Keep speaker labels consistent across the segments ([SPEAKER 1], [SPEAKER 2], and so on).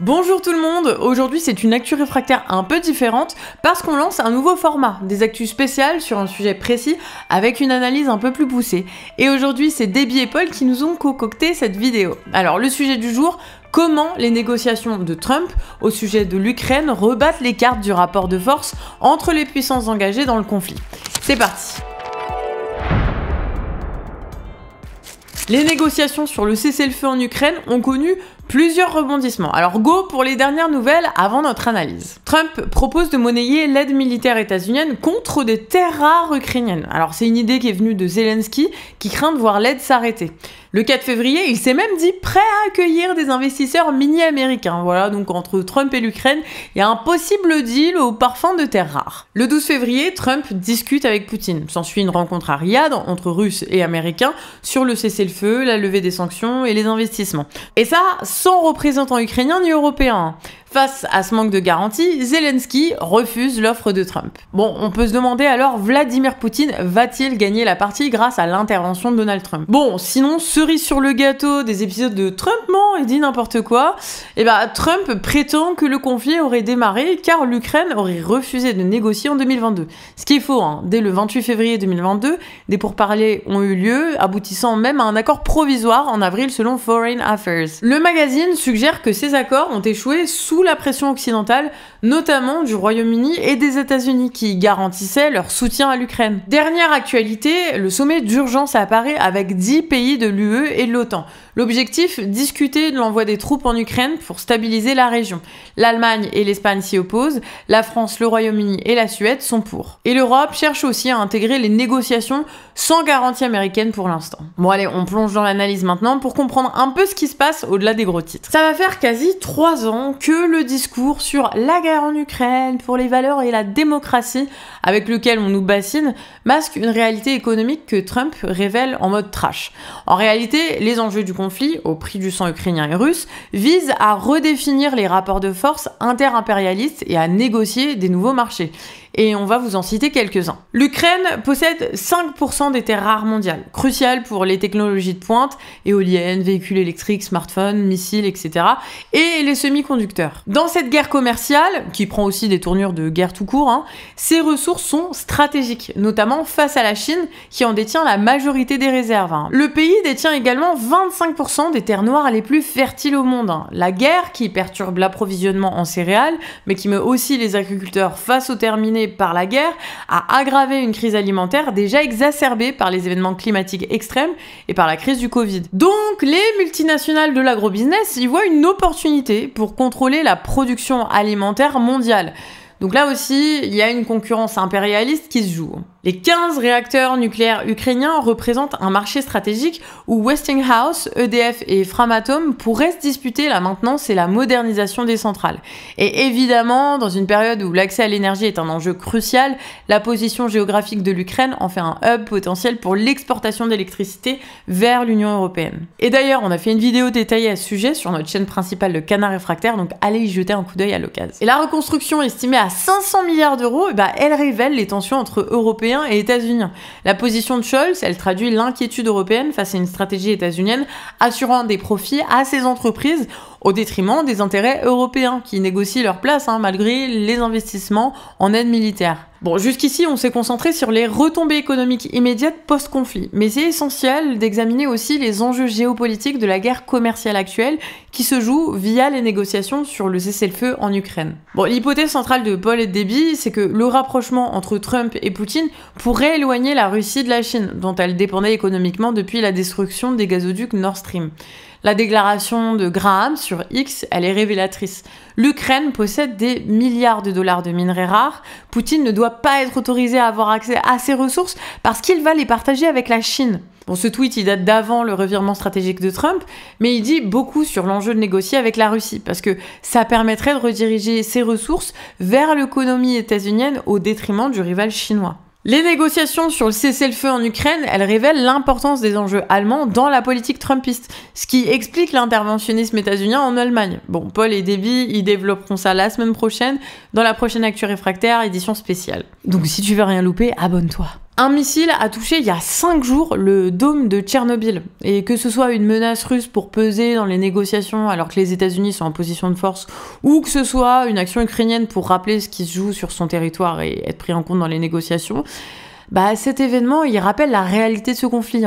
[SPEAKER 1] Bonjour tout le monde, aujourd'hui c'est une actu réfractaire un peu différente parce qu'on lance un nouveau format, des actus spéciales sur un sujet précis avec une analyse un peu plus poussée. Et aujourd'hui c'est Debbie et Paul qui nous ont concocté cette vidéo. Alors le sujet du jour, comment les négociations de Trump au sujet de l'Ukraine rebattent les cartes du rapport de force entre les puissances engagées dans le conflit. C'est parti. Les négociations sur le cessez-le-feu en Ukraine ont connu plusieurs rebondissements. Alors go pour les dernières nouvelles avant notre analyse. Trump propose de monnayer l'aide militaire états-unienne contre des terres rares ukrainiennes. Alors c'est une idée qui est venue de Zelensky qui craint de voir l'aide s'arrêter. Le 4 février, il s'est même dit prêt à accueillir des investisseurs mini-américains. Voilà, donc entre Trump et l'Ukraine, il y a un possible deal au parfum de terres rares. Le 12 février, Trump discute avec Poutine. S'ensuit une rencontre à Riyad entre Russes et Américains sur le cessez-le-feu, la levée des sanctions et les investissements. Et ça, sans représentant ukrainien ni européen. Face à ce manque de garantie, Zelensky refuse l'offre de Trump. Bon, on peut se demander alors, Vladimir Poutine va-t-il gagner la partie grâce à l'intervention de Donald Trump? Bon, sinon, cerise sur le gâteau des épisodes de Trump ment et dit n'importe quoi, Trump prétend que le conflit aurait démarré car l'Ukraine aurait refusé de négocier en 2022. Ce qui est faux, hein. Dès le 28 février 2022, des pourparlers ont eu lieu, aboutissant même à un accord provisoire en avril selon Foreign Affairs. Le magazine suggère que ces accords ont échoué sous la pression occidentale, notamment du Royaume-Uni et des États-Unis, qui garantissaient leur soutien à l'Ukraine. Dernière actualité, le sommet d'urgence à Paris avec 10 pays de l'UE et de l'OTAN. L'objectif, discuter de l'envoi des troupes en Ukraine pour stabiliser la région. L'Allemagne et l'Espagne s'y opposent, la France, le Royaume-Uni et la Suède sont pour. Et l'Europe cherche aussi à intégrer les négociations sans garantie américaine pour l'instant. Bon allez, on plonge dans l'analyse maintenant pour comprendre un peu ce qui se passe au-delà des gros titres. Ça va faire quasi 3 ans que le discours sur la guerre en Ukraine, pour les valeurs et la démocratie avec lequel on nous bassine, masque une réalité économique que Trump révèle en mode trash. En réalité, les enjeux du conflit, au prix du sang ukrainien et russe, visent à redéfinir les rapports de force inter-impérialistes et à négocier des nouveaux marchés. Et on va vous en citer quelques-uns. L'Ukraine possède 5% des terres rares mondiales, cruciales pour les technologies de pointe, éoliennes, véhicules électriques, smartphones, missiles, etc. et les semi-conducteurs. Dans cette guerre commerciale, qui prend aussi des tournures de guerre tout court, ces ressources sont stratégiques, notamment face à la Chine, qui en détient la majorité des réserves. Le pays détient également 25% des terres noires les plus fertiles au monde. La guerre, qui perturbe l'approvisionnement en céréales, mais qui met aussi les agriculteurs face aux terres minées par la guerre, a aggravé une crise alimentaire déjà exacerbée par les événements climatiques extrêmes et par la crise du Covid. Donc les multinationales de l'agrobusiness y voient une opportunité pour contrôler la production alimentaire mondiale. Donc là aussi, il y a une concurrence impérialiste qui se joue. Les 15 réacteurs nucléaires ukrainiens représentent un marché stratégique où Westinghouse, EDF et Framatome pourraient se disputer la maintenance et la modernisation des centrales. Et évidemment, dans une période où l'accès à l'énergie est un enjeu crucial, la position géographique de l'Ukraine en fait un hub potentiel pour l'exportation d'électricité vers l'Union européenne. Et d'ailleurs, on a fait une vidéo détaillée à ce sujet sur notre chaîne principale de Canard Réfractaire, donc allez y jeter un coup d'œil à l'occasion. Et la reconstruction estimée à 500 milliards d'euros, elle révèle les tensions entre Européens et états-uniens. La position de Scholz, elle traduit l'inquiétude européenne face à une stratégie états-unienne assurant des profits à ces entreprises au détriment des intérêts européens qui négocient leur place malgré les investissements en aide militaire. Bon, jusqu'ici, on s'est concentré sur les retombées économiques immédiates post-conflit, mais c'est essentiel d'examiner aussi les enjeux géopolitiques de la guerre commerciale actuelle qui se joue via les négociations sur le cessez-le-feu en Ukraine. Bon, l'hypothèse centrale de Paul et de Debbie, c'est que le rapprochement entre Trump et Poutine pourrait éloigner la Russie de la Chine, dont elle dépendait économiquement depuis la destruction des gazoducs Nord Stream. La déclaration de Graham sur X, elle est révélatrice. L'Ukraine possède des milliards de dollars de minerais rares. Poutine ne doit pas être autorisé à avoir accès à ces ressources parce qu'il va les partager avec la Chine. Bon, ce tweet, il date d'avant le revirement stratégique de Trump, mais il dit beaucoup sur l'enjeu de négocier avec la Russie, parce que ça permettrait de rediriger ces ressources vers l'économie états-unienne au détriment du rival chinois. Les négociations sur le cessez-le-feu en Ukraine, elles révèlent l'importance des enjeux allemands dans la politique trumpiste, ce qui explique l'interventionnisme états-unien en Allemagne. Bon, Paul et Debbie, ils développeront ça la semaine prochaine, dans la prochaine Actu Réfractaire, édition spéciale. Donc si tu veux rien louper, abonne-toi. Un missile a touché il y a 5 jours le dôme de Tchernobyl. Et que ce soit une menace russe pour peser dans les négociations alors que les États-Unis sont en position de force, ou que ce soit une action ukrainienne pour rappeler ce qui se joue sur son territoire et être pris en compte dans les négociations, cet événement, il rappelle la réalité de ce conflit.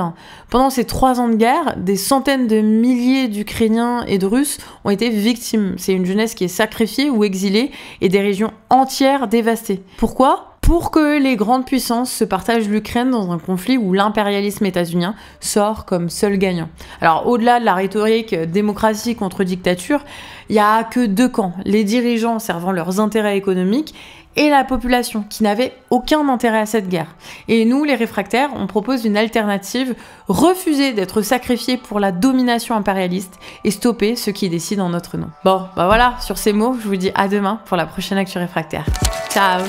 [SPEAKER 1] Pendant ces 3 ans de guerre, des centaines de milliers d'Ukrainiens et de Russes ont été victimes. C'est une jeunesse qui est sacrifiée ou exilée et des régions entières dévastées. Pourquoi ? Pour que les grandes puissances se partagent l'Ukraine dans un conflit où l'impérialisme états-unien sort comme seul gagnant. Alors au-delà de la rhétorique démocratie contre dictature, il n'y a que 2 camps, les dirigeants servant leurs intérêts économiques et la population qui n'avait aucun intérêt à cette guerre. Et nous, les réfractaires, on propose une alternative, refuser d'être sacrifiés pour la domination impérialiste et stopper ceux qui décident en notre nom. Bon, voilà, sur ces mots, je vous dis à demain pour la prochaine Actu Réfractaire. Ciao!